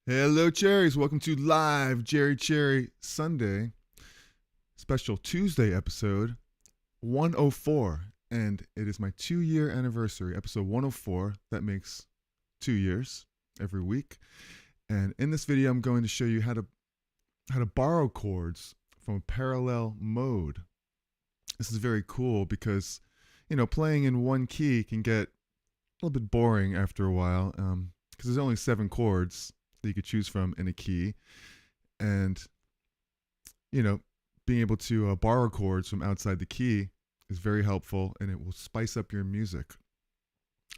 Hello, Cherries. Welcome to live Cherry Sunday special Tuesday episode 104. And it is my 2-year anniversary, episode 104. That makes 2 years every week. And in this video, I'm going to show you how to borrow chords from a parallel mode. This is very cool because, playing in one key can get a little bit boring after a while because there's only 7 chords that you could choose from in a key, and being able to borrow chords from outside the key is very helpful, and it will spice up your music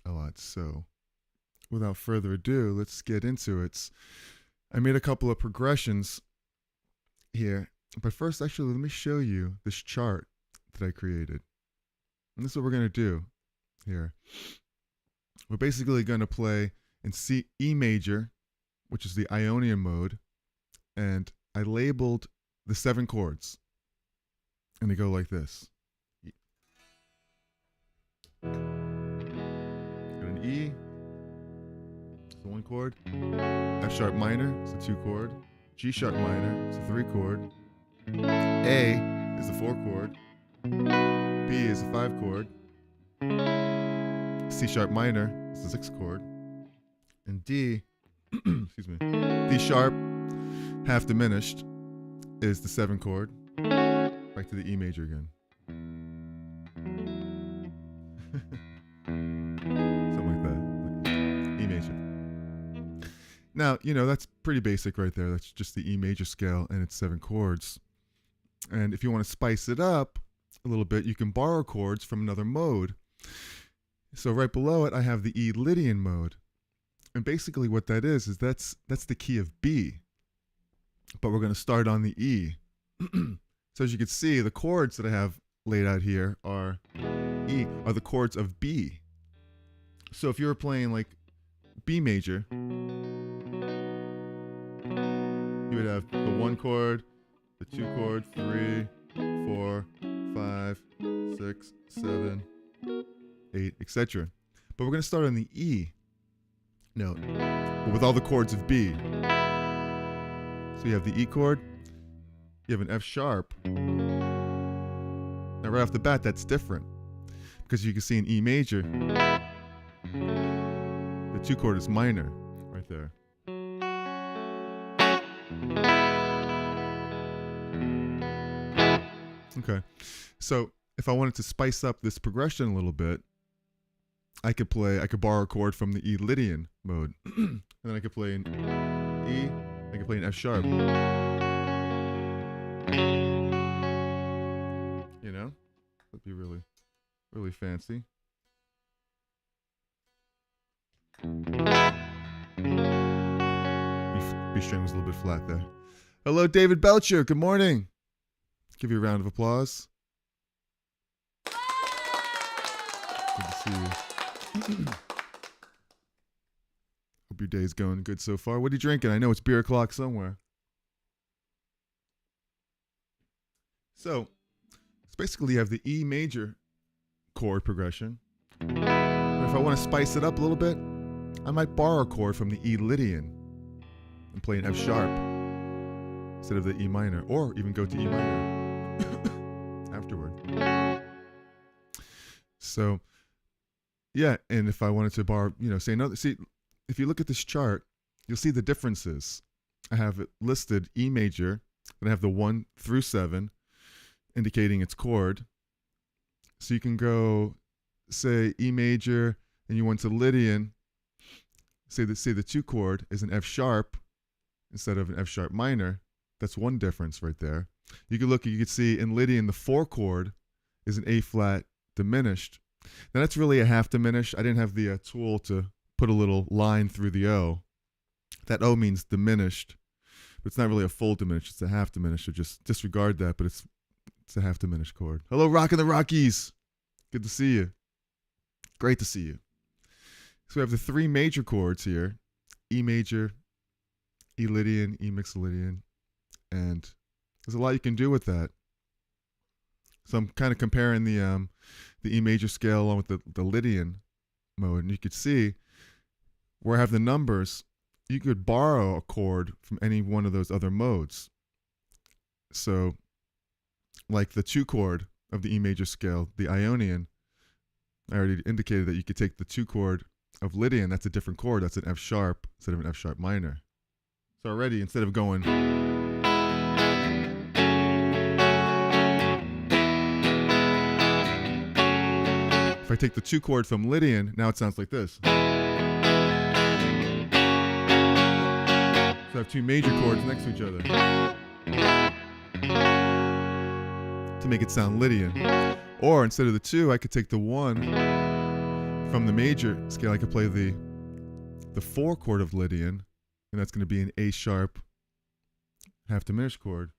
a lot. So without further ado, let's get into it. I made a couple of progressions here, but first, actually, let me show you this chart that I created. And this is what we're going to do here. We're basically going to play in E major, which is the Ionian mode, and I labeled the 7 chords, and they go like this. Got an E, it's the 1 chord. F sharp minor, it's the 2 chord. G sharp minor, it's the 3 chord. A is the 4 chord. B is the 5 chord. C sharp minor is the 6 chord. And D, excuse me, D sharp, half diminished, is the 7 chord. Back to the E major again. Something like that. E major. Now, that's pretty basic right there. That's just the E major scale, and it's 7 chords. And if you want to spice it up a little bit, you can borrow chords from another mode. So right below it, I have the E Lydian mode. And basically what that is that's the key of B. But we're going to start on the E. So as you can see, the chords that I have laid out here are the chords of B. So if you were playing like B major, you would have the 1 chord, the 2 chord, 3, 4, 5, 6, 7, 8, etc. But we're going to start on the E note with all the chords of B. So you have the E chord, you have an F sharp. Now right off the bat, that's different because you can see in E major, the 2 chord is minor right there. Okay, so if I wanted to spice up this progression a little bit, I could borrow a chord from the E Lydian mode. And then I could play an E, I could play an F sharp. That'd be really, really fancy. B string was a little bit flat there. Hello, David Belcher. Good morning. Give you a round of applause. Good to see you. Hope your day's going good so far. What are you drinking? I know it's beer o'clock somewhere. So, it's basically you have the E major chord progression. But if I want to spice it up a little bit, I might borrow a chord from the E Lydian and play an F sharp instead of the E minor, or even go to E minor afterward. So, yeah, and if I wanted to borrow, say another, see, if you look at this chart, you'll see the differences. I have it listed E major, and I have the 1 through 7, indicating its chord. So you can go, say, E major, and you went to Lydian, say the 2 chord is an F sharp instead of an F sharp minor. That's one difference right there. You can see in Lydian, the 4 chord is an A flat diminished. Now that's really a half diminished. I didn't have the tool to put a little line through the O. That O means diminished, but it's not really a full diminished. It's a half diminished, so just disregard that, but it's a half diminished chord. Hello, Rockin' the Rockies. Good to see you. Great to see you. So we have the 3 major chords here: E major, E Lydian, E Mixolydian, and there's a lot you can do with that. So I'm kind of comparing the E major scale along with the Lydian mode, and you could see where I have the numbers you could borrow a chord from any one of those other modes. So, like the 2 chord of the E major scale, the Ionian, I already indicated that you could take the 2 chord of Lydian, that's a different chord, that's an F sharp instead of an F sharp minor. So already, instead of going, if I take the 2 chord from Lydian, now it sounds like this. So I have 2 major chords next to each other to make it sound Lydian. Or instead of the 2, I could take the 1 from the major scale. I could play the 4 chord of Lydian, and that's going to be an A sharp half diminished chord,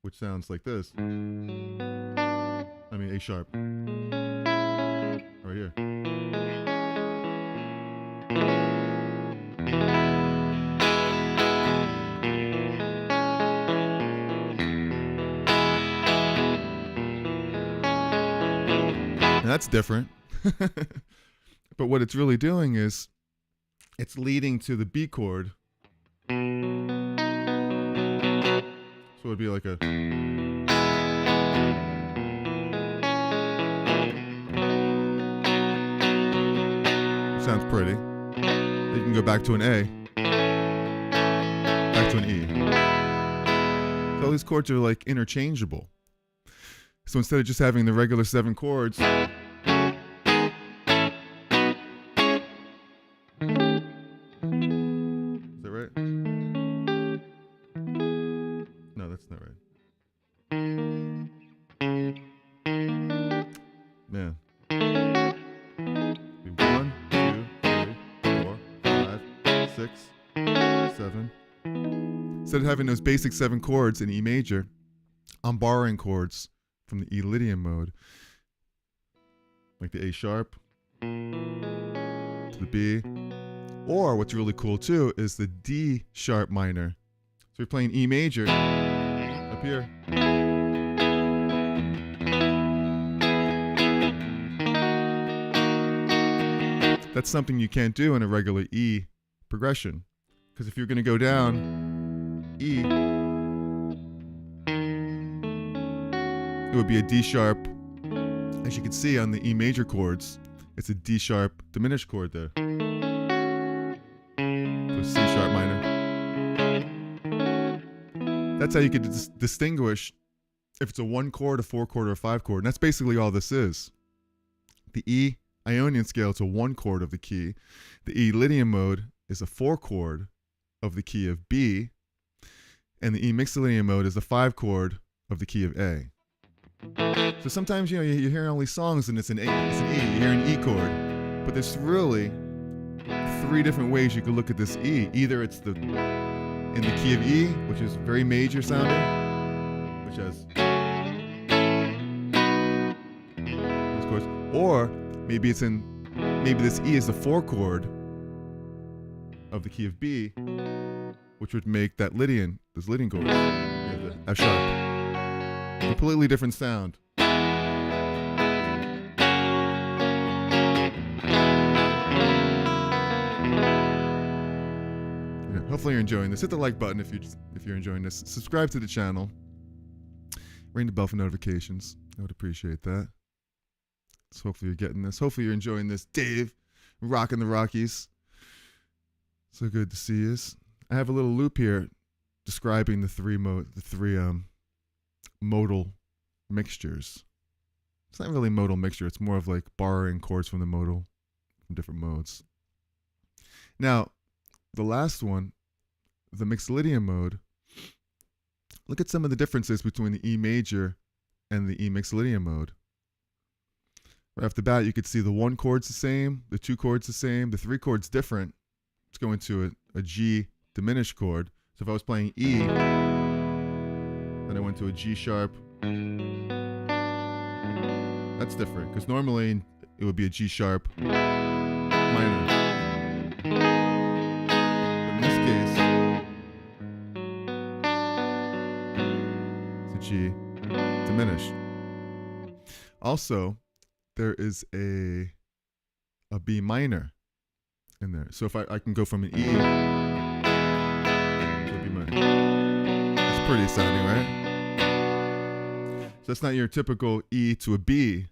which sounds like this. I mean A sharp. Right here. Now that's different. But what it's really doing is it's leading to the B chord. So it'd be like a sounds pretty. You can go back to an A, back to an E. So all these chords are like interchangeable. So instead of just having the regular 7 chords, is that right? No, that's not right. Man. 1, 2, 3, 4, 5, 6, 7. Instead of having those basic 7 chords in E major, I'm borrowing chords from the E Lydian mode, like the A sharp to the B. Or what's really cool too is the D sharp minor. So you're playing E major up here. That's something you can't do in a regular E progression. Because if you're going to go down E, it would be a D sharp. As you can see on the E major chords, it's a D sharp diminished chord there. So C sharp minor. That's how you could distinguish if it's a 1 chord, a 4 chord, or a 5 chord. And that's basically all this is. The E Ionian scale, it's a 1 chord of the key. The E Lydian mode is a 4 chord of the key of B. And the E Mixolydian mode is a 5 chord of the key of A. So sometimes, you hear all these songs and it's an A, it's an E, you hear an E chord. But there's really 3 different ways you could look at this E. Either it's in the key of E, which is very major sounding, which has those chords. Or maybe this E is the 4 chord of the key of B, which would make that Lydian, those Lydian chords, the F sharp. Completely different sound. Hopefully you're enjoying this. Hit the like button if you're enjoying this. Subscribe to the channel. Ring the bell for notifications. I would appreciate that. So hopefully you're getting this. Hopefully you're enjoying this. Dave, rocking the Rockies. So good to see you. I have a little loop here describing the three modal mixtures. It's not really modal mixture. It's more of like borrowing chords from the modal, from different modes. Now, the last one, the Mixolydian mode, look at some of the differences between the E major and the E Mixolydian mode. Right off the bat, you could see the 1 chord's the same, the 2 chord's the same, the 3 chord's different. It's going to a G diminished chord. So if I was playing E, then I went to a G sharp. That's different, because normally it would be a G sharp minor. But in this case, it's a G diminished. Also, there is a B minor in there. So if I can go from an E B minor. It's pretty sounding, right? So that's not your typical E to a B.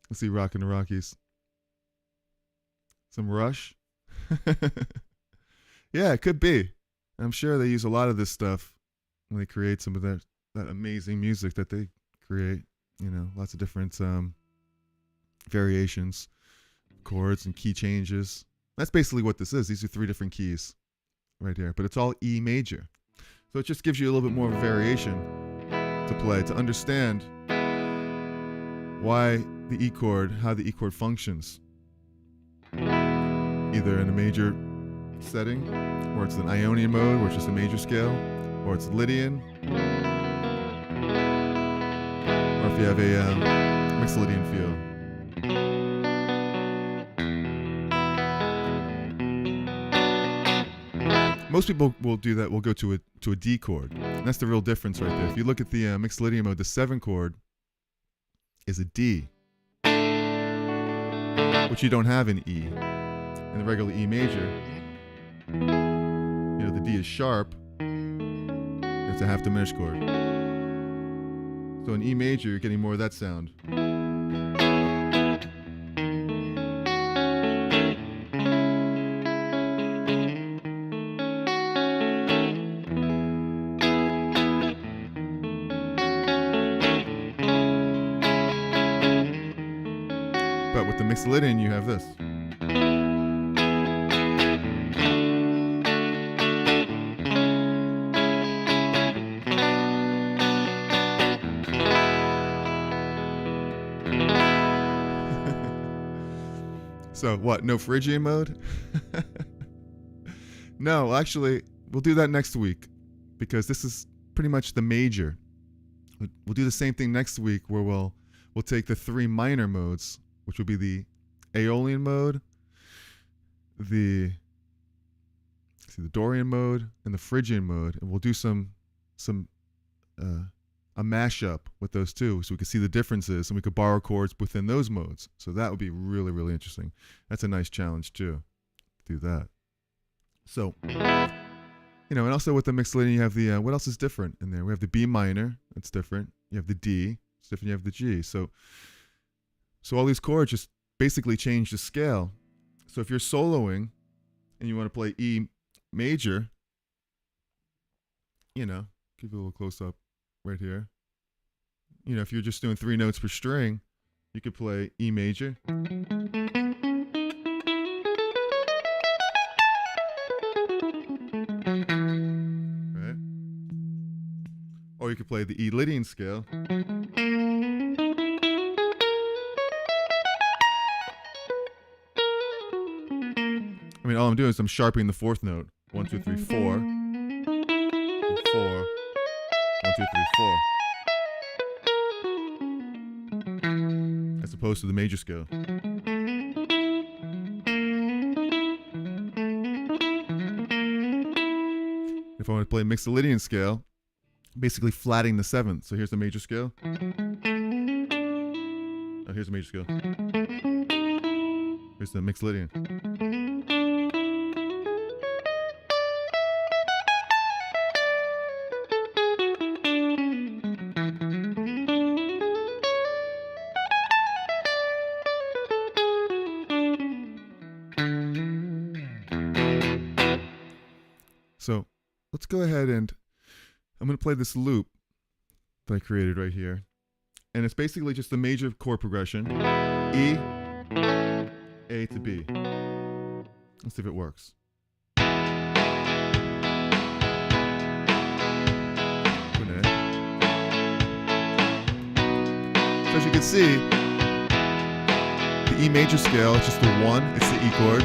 Let's see, Rockin' the Rockies. Some Rush. Yeah, it could be. I'm sure they use a lot of this stuff when they create some of that amazing music that they create. You know, lots of different variations, chords, and key changes. That's basically what this is. These are 3 different keys right here, but it's all E major. So it just gives you a little bit more of a variation to play, to understand why the E chord, how the E chord functions. Either in a major setting, or it's an Ionian mode, where it's just a major scale, or it's Lydian, or if you have a Mixolydian feel. Most people will do that, will go to a D chord. And that's the real difference right there. If you look at the Mixolydian mode, the 7 chord is a D, which you don't have in E. In the regular E major, you know, the D is sharp. It's a half diminished chord. So in E major, you're getting more of that sound. But with the Mixolydian, you have this. So what, no Phrygian mode? No, actually, we'll do that next week because this is pretty much the major. We'll do the same thing next week where we'll take the 3 minor modes, which will be the Aeolian mode, the Dorian mode, and the Phrygian mode, and we'll do a mashup with those 2 so we can see the differences and we could borrow chords within those modes. So that would be really, really interesting. That's a nice challenge too, do that. So, you know, and also with the Mixolydian, you have the, what else is different in there? We have the B minor, that's different. You have the D, it's different. You have the G. So all these chords just basically change the scale. So if you're soloing and you want to play E major, you know, give you a little close up right here. You know, if you're just doing 3 notes per string, you could play E major. Right? Or you could play the E Lydian scale. I mean, all I'm doing is I'm sharpening the 4th note. 1, 2, 3, 4. And 4. 1, 2, 3, 4. As opposed to the major scale. If I want to play Mixolydian scale, basically flatting the 7th. So here's the major scale. Oh, here's the major scale. Here's the Mixolydian. So let's go ahead and I'm going to play this loop that I created right here. And it's basically just the major chord progression. E, A to B. Let's see if it works. So as you can see, the E major scale is just the 1, it's the E chord.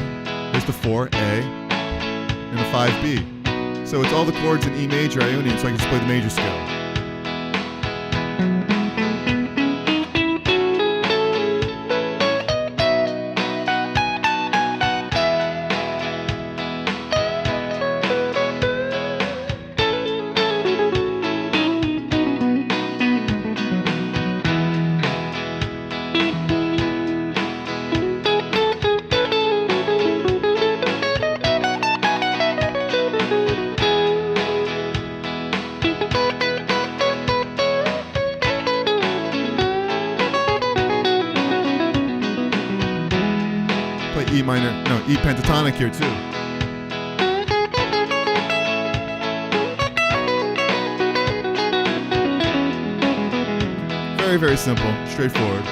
There's the 4, A, and the 5, B. So it's all the chords in E major, Ionian, so I can just play the major scale. minor, no, E pentatonic here too. Very, very simple, straightforward.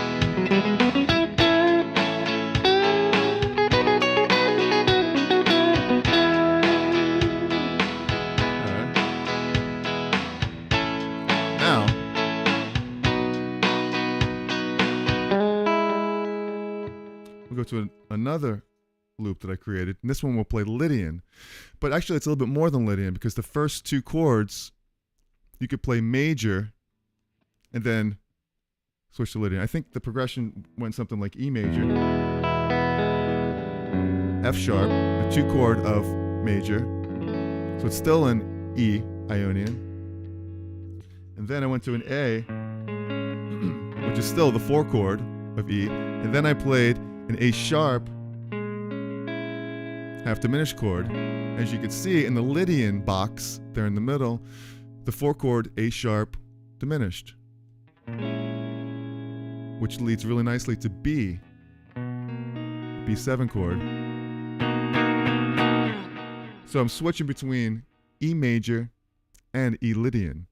Go to another loop that I created, and this one will play Lydian. But actually, it's a little bit more than Lydian, because the first two chords, you could play major and then switch to Lydian. I think the progression went something like E major, F sharp, the 2 chord of major, so it's still an E Ionian. And then I went to an A, which is still the 4 chord of E, and then I played an A sharp half diminished chord. As you can see in the Lydian box there in the middle, the 4 chord A sharp diminished, which leads really nicely to B, B7 chord. So I'm switching between E major and E Lydian.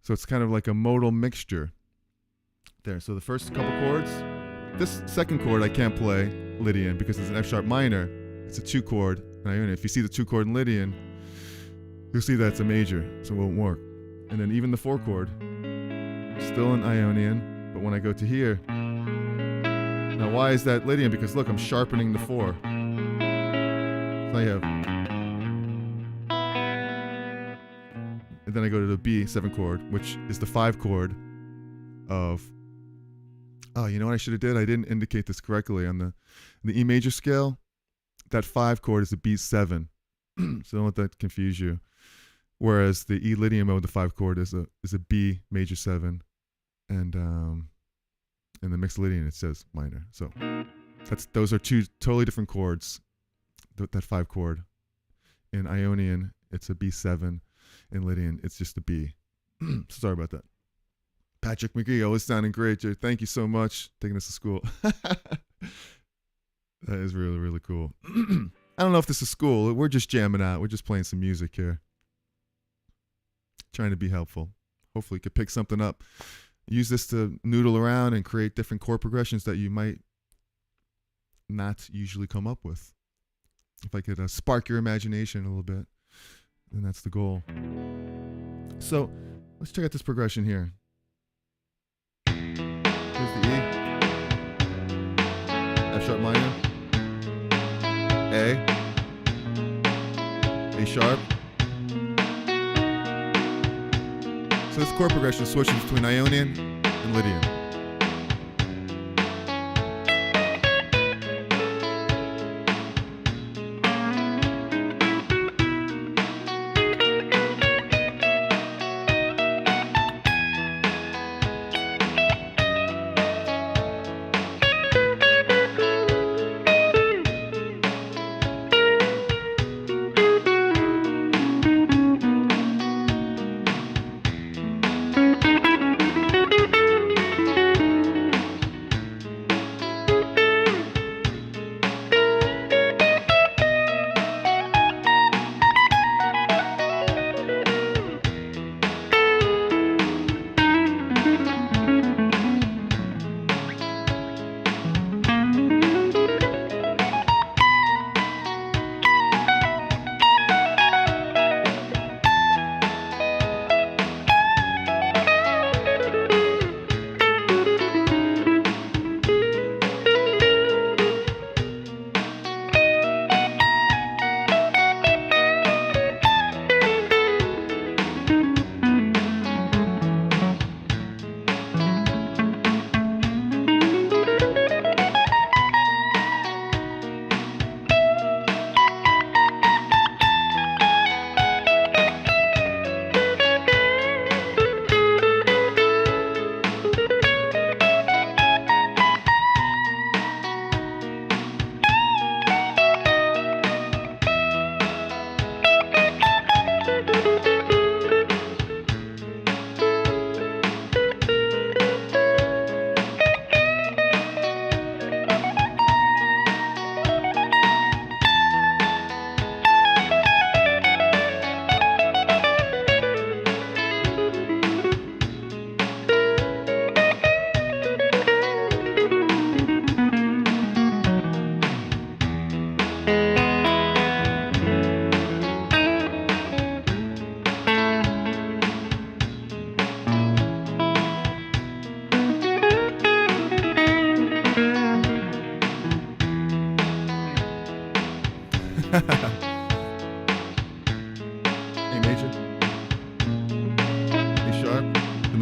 So it's kind of like a modal mixture there. So the first couple chords, this second chord I can't play Lydian because it's an F sharp minor. It's a 2 chord in Ionian. If you see the 2 chord in Lydian, you'll see that's a major, so it won't work. And then even the 4 chord, still in Ionian, but when I go to here, now why is that Lydian? Because look, I'm sharpening the 4. So I have, and then I go to the B7 chord, which is the 5 chord of, oh, you know what I should have did? I didn't indicate this correctly on the E major scale. That 5 chord is a B7, so don't let that confuse you. Whereas the E Lydian mode, the 5 chord is a B major 7, and in the Mixolydian it says minor. So those are 2 totally different chords. That 5 chord in Ionian it's a B7, in Lydian it's just a B. Sorry about that. Patrick McGee, always sounding great, Jay. Thank you so much taking us to school. That is really, really cool. I don't know if this is school. We're just jamming out. We're just playing some music here. Trying to be helpful. Hopefully you could pick something up. Use this to noodle around and create different chord progressions that you might not usually come up with. If I could spark your imagination a little bit, then that's the goal. So let's check out this progression here. Here's the E, F sharp minor, A sharp. So this chord progression switches between Ionian and Lydian.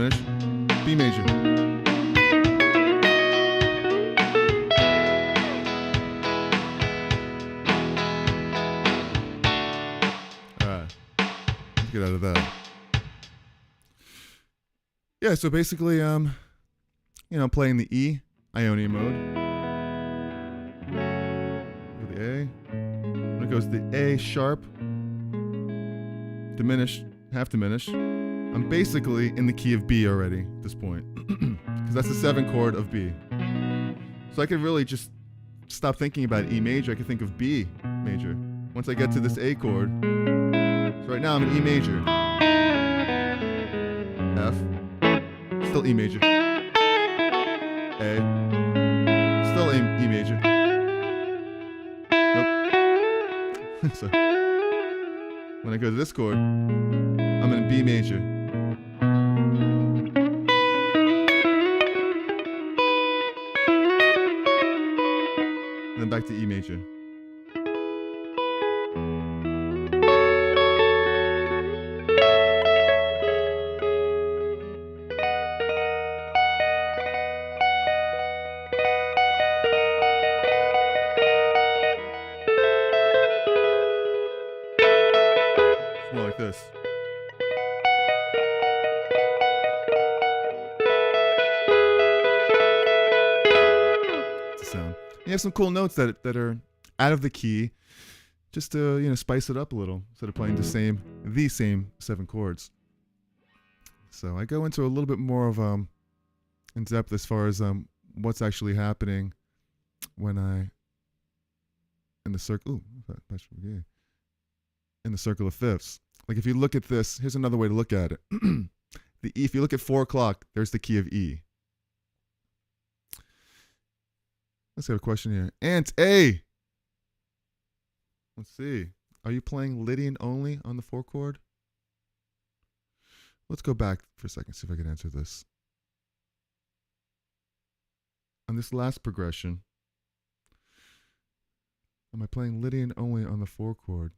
diminish, B major. Alright, let's get out of that. Yeah, so basically, you know, playing the E, Ionian mode. Go to the A. When it goes to the A sharp, diminished, half diminished, I'm basically in the key of B already at this point. Because that's the 7 chord of B. So I could really just stop thinking about E major. I could think of B major. Once I get to this A chord. So right now I'm in E major. F. Still E major. A. Still E major. Nope. So when I go to this chord, I'm in B major. And then back to E major. More like this. It's a sound. You have some cool notes that are out of the key, just to, you know, spice it up a little instead of playing the same 7 chords. So I go into a little bit more of in depth as far as what's actually happening when I in the circle. Ooh, that's really in the circle of fifths. Like if you look at this, here's another way to look at it. The E, if you look at 4 o'clock, there's the key of E. Let's have a question here. Ant A. Let's see. Are you playing Lydian only on the 4 chord? Let's go back for a second, see if I can answer this. On this last progression, am I playing Lydian only on the 4 chord?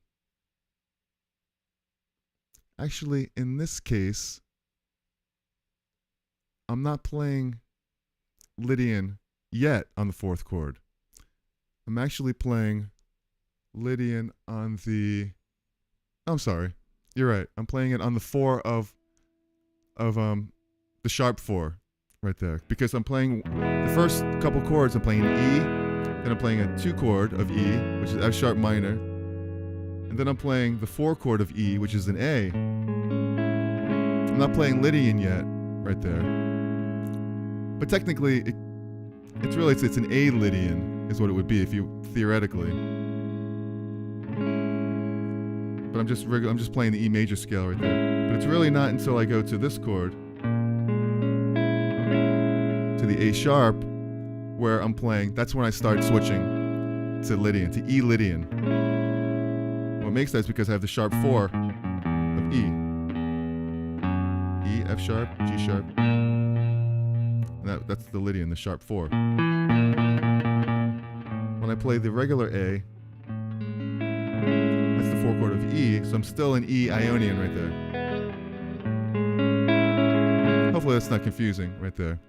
Actually, in this case, I'm not playing Lydian yet on the 4th chord. I'm actually playing Lydian on the... I'm sorry. You're right. I'm playing it on the 4 of the sharp 4 right there. Because I'm playing the first couple chords, I'm playing an E, then I'm playing a 2 chord of E, which is F sharp minor, and then I'm playing the 4 chord of E, which is an A. I'm not playing Lydian yet, right there. But technically, it's an A Lydian, is what it would be if you theoretically. But I'm just playing the E major scale right there. But it's really not until I go to this chord, to the A sharp, where I'm playing. That's when I start switching to Lydian, to E Lydian. What makes that is because I have the sharp 4 of E. E, F sharp, G sharp. And that's the Lydian, the sharp 4. When I play the regular A, that's the 4 chord of E, so I'm still in E Ionian right there. Hopefully that's not confusing right there.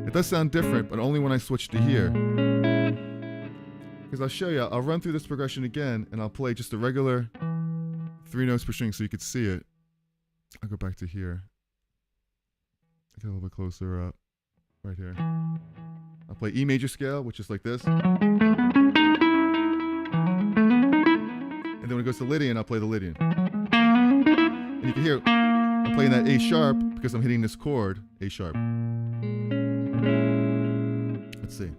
It does sound different, but only when I switch to here. Because I'll show you, I'll run through this progression again, and I'll play just a regular 3 notes per string so you could see it. I'll go back to here. Get a little bit closer up. Right here. I'll play E major scale, which is like this. And then when it goes to Lydian, I'll play the Lydian. And you can hear, I'm playing that A sharp because I'm hitting this chord, A sharp. Let's see.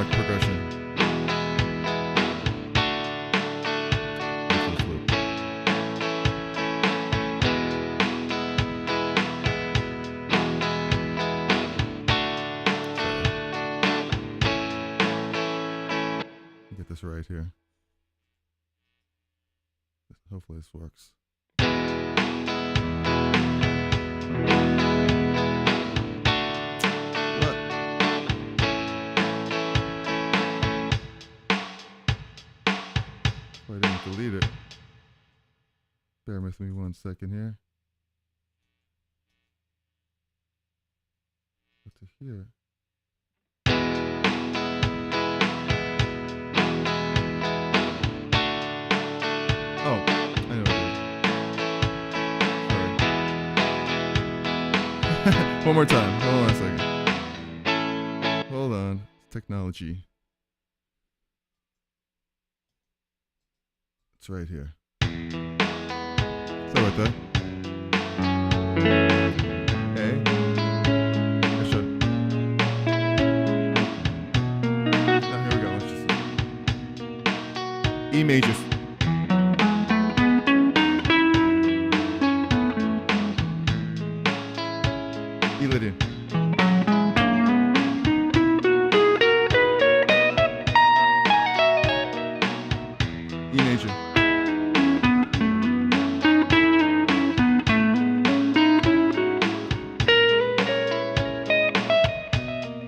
Progression. Get this right here. Hopefully this works. What? with me 1 second here. What to hear? Oh, I know what it is. Sorry. One more time. Hold on a second. Hold on. Technology. It's right here. Sorry about that. A. I should. Now here we go. Let's just E major. E Lydian. E major.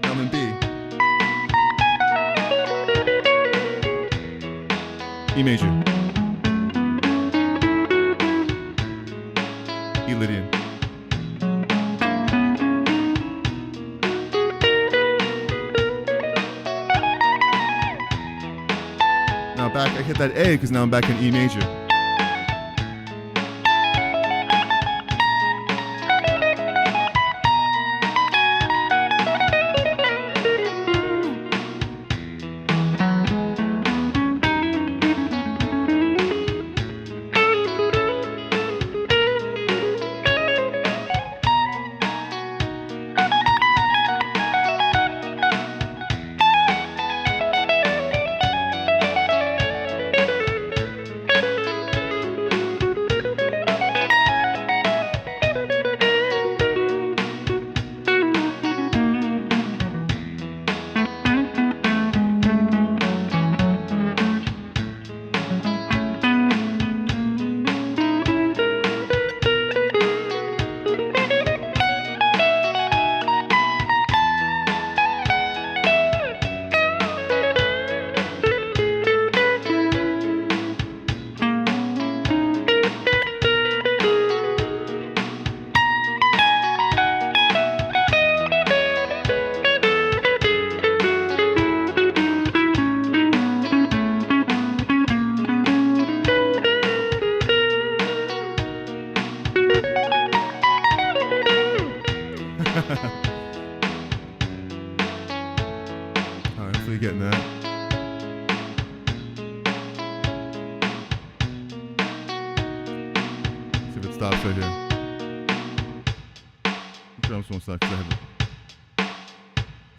Down in B. E major. E Lydian. Now back, I hit that A because now I'm back in E major. Alright, hopefully you're getting that. See if it stops right here. Drums won't stop because I have it.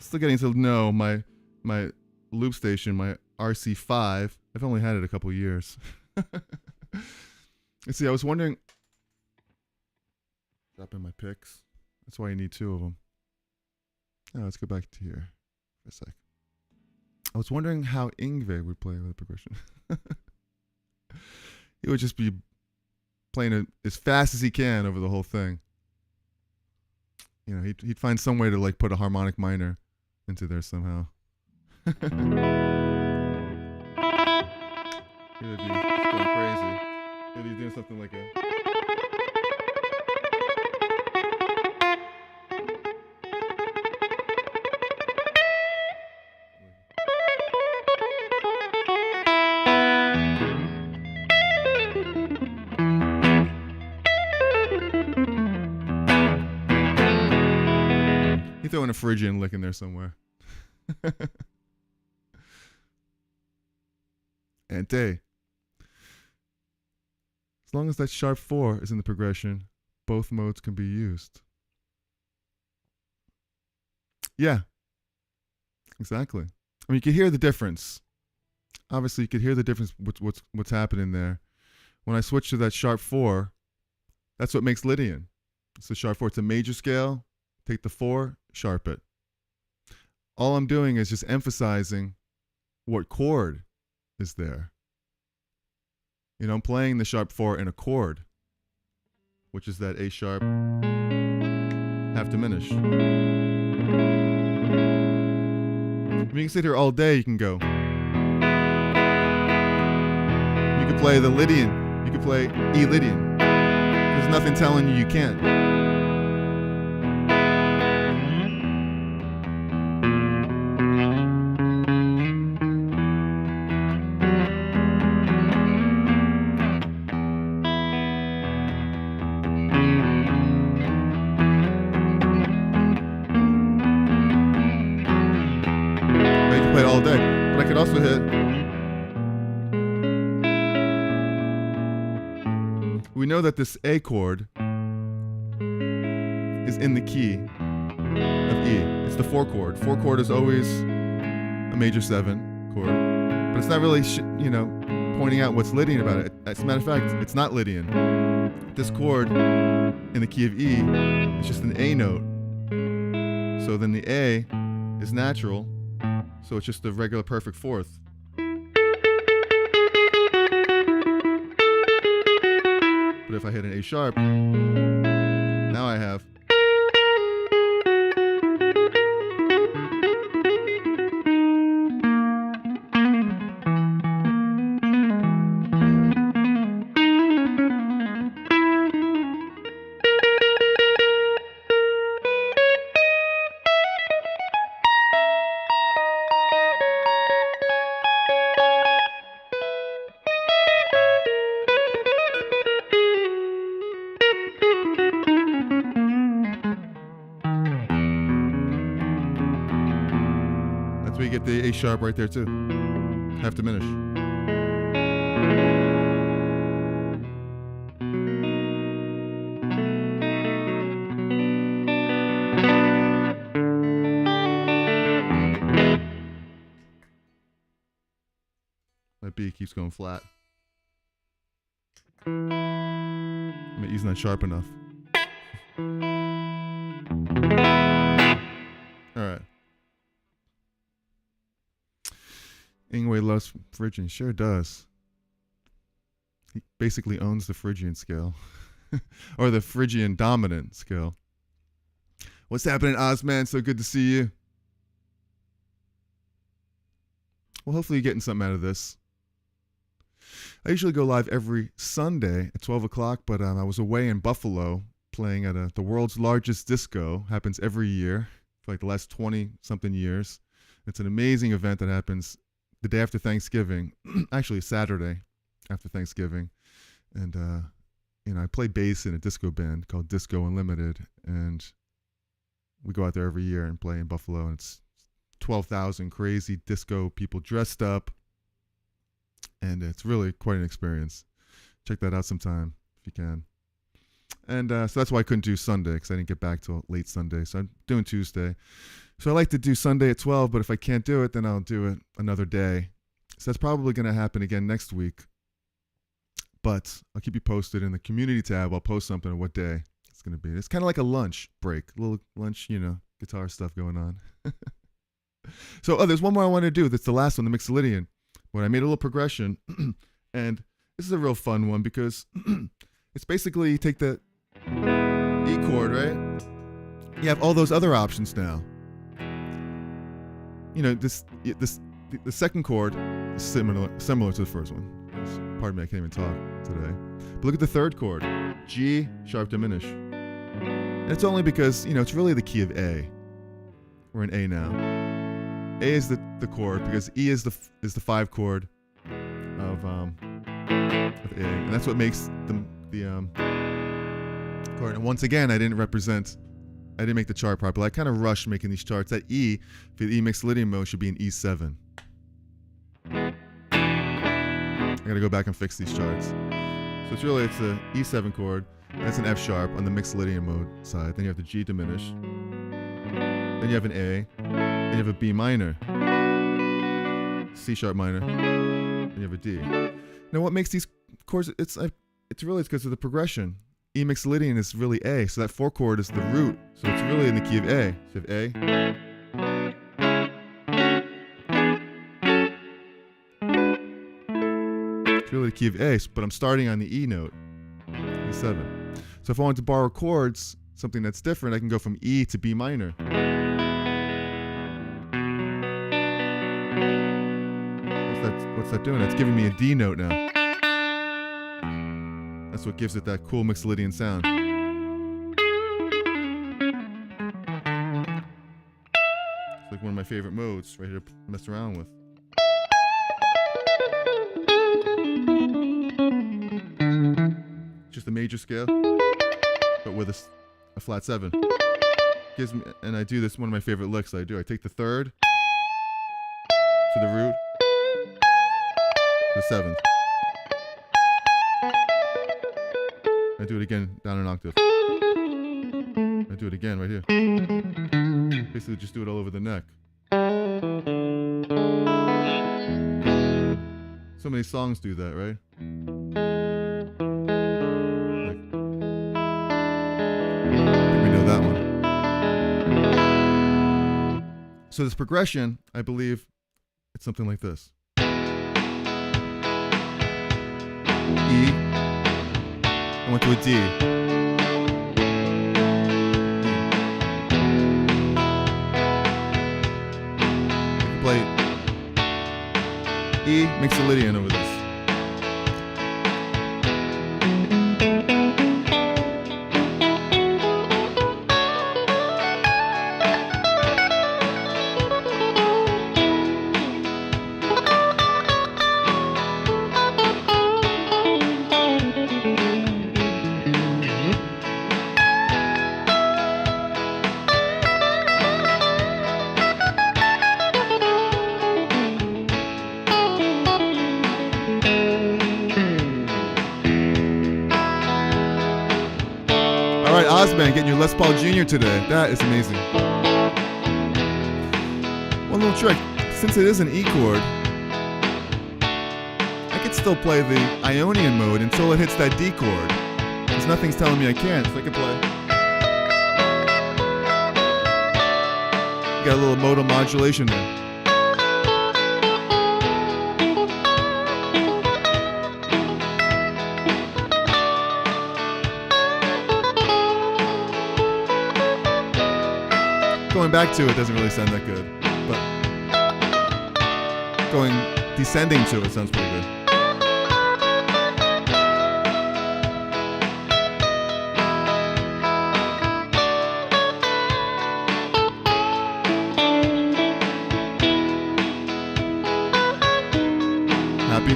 Still getting to know my loop station, my RC5. I've only had it a couple years. Let's see, I was wondering. Drop in my picks. That's why you need two of them. Now let's go back to here for a sec. I was wondering how Yngve would play with the progression. He would just be playing it as fast as he can over the whole thing. You know, he'd find some way to like put a harmonic minor into there somehow. He would be going crazy. He'd be doing something like a. He's throwing a Phrygian lick in there somewhere. Ante. As long as that sharp 4 is in the progression, both modes can be used. Yeah. Exactly. I mean, you can hear the difference. Obviously, you can hear the difference what's happening there. When I switch to that sharp 4, that's what makes Lydian. It's the sharp 4. It's a major scale. Take the 4, sharp it. All I'm doing is just emphasizing what chord is there. You know, I'm playing the sharp 4 in a chord, which is that A sharp half diminished. I mean, you can sit here all day, you can go. You could play the Lydian, you could play E Lydian. There's nothing telling you can't. I can play it all day, but I could also hit. We know that this A chord is in the key of E. It's the 4 chord. 4 chord is always a major 7 chord, but it's not really, pointing out what's Lydian about it. As a matter of fact, it's not Lydian. This chord in the key of E is just an A note. So then the A is natural, so it's just a regular perfect fourth. But if I hit an A sharp, now I have. That's where you get the A sharp right there too. Half diminished. That B keeps going flat. My E's not sharp enough. Alright. Ingwe loves Phrygian. Sure does. He basically owns the Phrygian scale. Or the Phrygian dominant scale. What's happening, Ozman? So good to see you. Well, hopefully you're getting something out of this. I usually go live every Sunday at 12 o'clock, but I was away in Buffalo playing at the world's largest disco. Happens every year for like the last 20-something years. It's an amazing event that happens the day after Thanksgiving, actually Saturday after Thanksgiving. And, I play bass in a disco band called Disco Unlimited, and we go out there every year and play in Buffalo, and it's 12,000 crazy disco people dressed up, and it's really quite an experience. Check that out sometime if you can. And so that's why I couldn't do Sunday, because I didn't get back till late Sunday. So I'm doing Tuesday. So I like to do Sunday at 12, but if I can't do it, then I'll do it another day. So that's probably going to happen again next week. But I'll keep you posted in the community tab. I'll post something on what day it's going to be. It's kind of like a lunch break, a little lunch, guitar stuff going on. So there's one more I want to do. That's the last one, the Mixolydian, where I made a little progression. And this is a real fun one because it's basically you take the E chord, right? You have all those other options now. The second chord is similar to the first one. Pardon me, I can't even talk today. But look at the third chord, G sharp diminish. And it's only because it's really the key of A. We're in A now. A is the chord because E is the 5 chord of A, and that's what makes the chord. And once again, I didn't make the chart properly. I kind of rushed making these charts. That E for the E Mixolydian mode should be an E7. I gotta go back and fix these charts. So it's a E7 chord. That's an F sharp on the Mixolydian mode side. Then you have the G diminish. Then you have an A. Then you have a B minor. C sharp minor. Then you have a D. Now what makes these chords? It's because of the progression. E Mixolydian is really A, so that 4 chord is the root. So it's really in the key of A. So you have A. It's really the key of A, but I'm starting on the E note, E7. So if I want to borrow chords, something that's different, I can go from E to B minor. What's that doing? That's giving me a D note now. That's what gives it that cool Mixolydian sound. It's like one of my favorite modes right here to mess around with. Just a major scale, but with a flat 7. Gives me, and I do this, one of my favorite licks I do. I take the 3rd to the root, to the 7th. I do it again down an octave. I do it again right here. Basically just do it all over the neck. So many songs do that, right? Like, I think we know that one. So this progression, I believe, it's something like this. E. I went to a D. I can play E Mixolydian over this. All right, Osman, getting your Les Paul Jr. today. That is amazing. One little trick. Since it is an E chord, I could still play the Ionian mode until it hits that D chord. Because nothing's telling me I can't, so I can play. Got a little modal modulation there. Going back to it doesn't really sound that good, but descending to it sounds pretty good. Happy?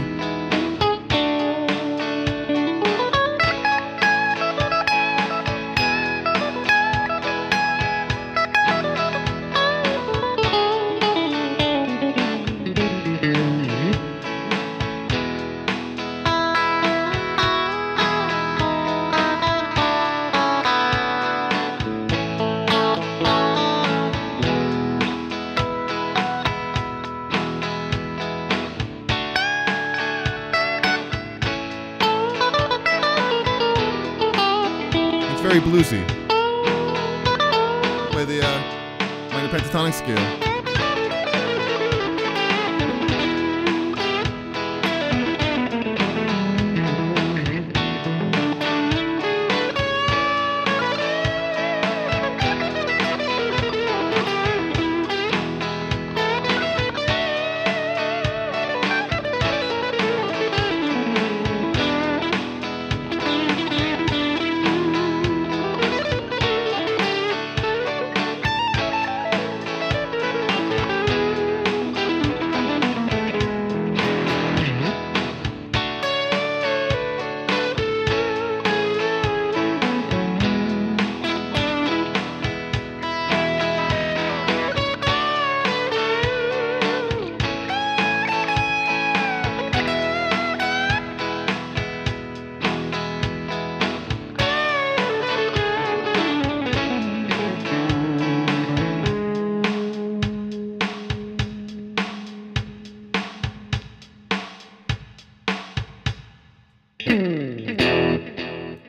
Very bluesy. Play the minor pentatonic scale.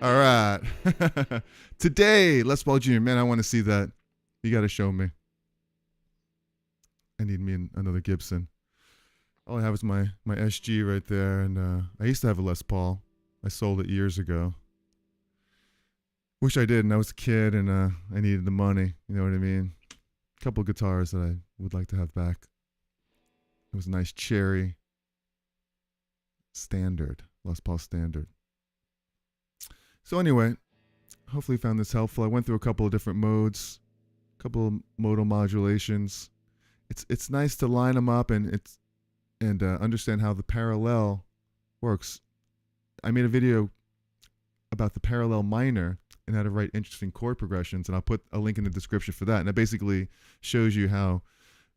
All right. Today, Les Paul Jr. Man, I want to see that. You got to show me. I need me another Gibson. All I have is my SG right there, and I used to have a Les Paul. I sold it years ago. Wish I didn't. I was a kid, and I needed the money. You know what I mean? A couple of guitars that I would like to have back. It was a nice cherry standard, Les Paul standard. So anyway, hopefully you found this helpful. I went through a couple of different modes, a couple of modal modulations. It's nice to line them up and understand how the parallel works. I made a video about the parallel minor and how to write interesting chord progressions, and I'll put a link in the description for that. And it basically shows you how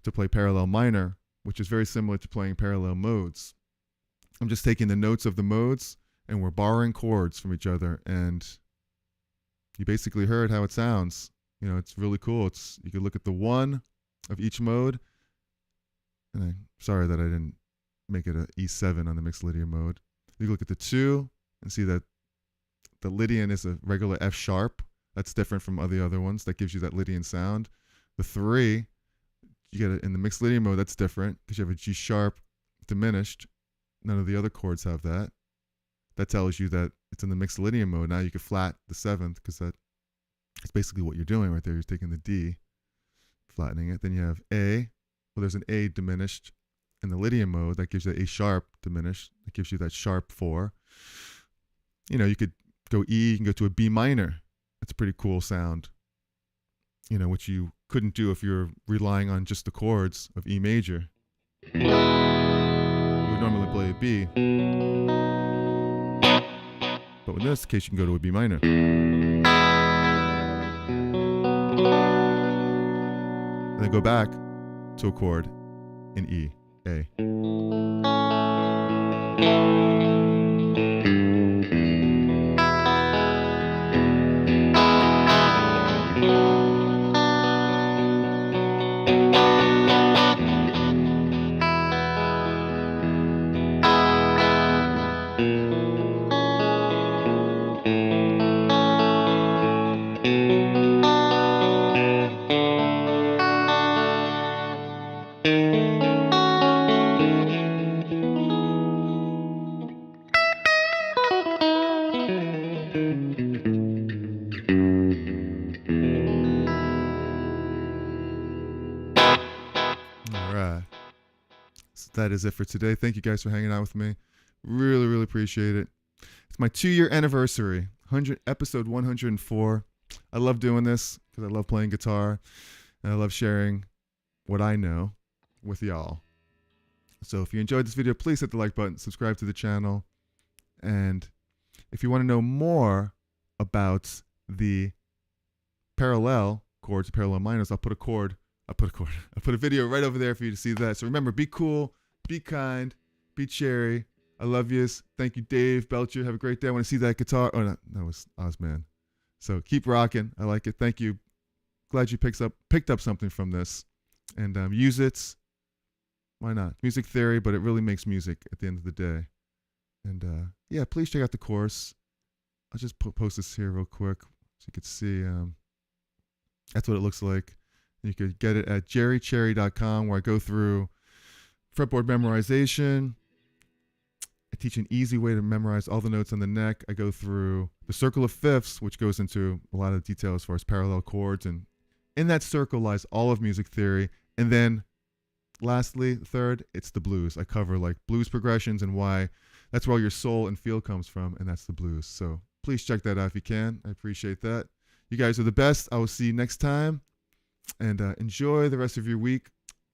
to play parallel minor, which is very similar to playing parallel modes. I'm just taking the notes of the modes and we're borrowing chords from each other, and you basically heard how it sounds. You know, it's really cool. You could look at the one of each mode, and I'm sorry that I didn't make it an E7 on the Mixolydian mode. You look at the 2 and see that the Lydian is a regular F sharp. That's different from all the other ones. That gives you that Lydian sound. The 3, you get it in the Mixolydian mode. That's different because you have a G sharp diminished. None of the other chords have that. That tells you that it's in the Mixolydian mode. Now you can flat the 7th because that's basically what you're doing right there. You're taking the D, flattening it. Then you have A. Well, there's an A diminished in the Lydian mode. That gives you A sharp diminished. That gives you that sharp 4. You know, you could go E, you can go to a B minor. That's a pretty cool sound, you know, which you couldn't do if you're relying on just the chords of E major. You would normally play a B, but in this case you can go to a B minor. And then go back to a chord in E, A. All right. So that is it for today. Thank you guys for hanging out with me. Really, really appreciate it. It's my 2-year anniversary, episode 104. I love doing this because I love playing guitar and I love sharing what I know with y'all. So if you enjoyed this video, please hit the like button, subscribe to the channel. And if you want to know more about the parallel chords, parallel minors, I'll put a video right over there for you to see that. So remember, be cool, be kind, be cherry. I love yous. Thank you, Dave Belcher. Have a great day. I want to see that guitar. Oh, no, that was Ozman. So keep rocking. I like it. Thank you. Glad you picked up something from this. And use it. Why not? Music theory, but it really makes music at the end of the day. And yeah, please check out the course. I'll just post this here real quick so you can see. That's what it looks like. You could get it at jerrycherry.com, where I go through fretboard memorization. I teach an easy way to memorize all the notes on the neck. I go through the circle of fifths, which goes into a lot of detail as far as parallel chords. And in that circle lies all of music theory. And then lastly, third, it's the blues. I cover like blues progressions and why that's where all your soul and feel comes from, and that's the blues. So please check that out if you can. I appreciate that. You guys are the best. I will see you next time. And enjoy the rest of your week.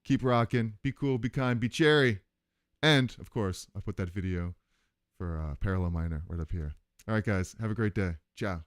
Keep rocking. Be cool, be kind, be cherry. And, of course, I put that video for parallel minor right up here. All right, guys. Have a great day. Ciao.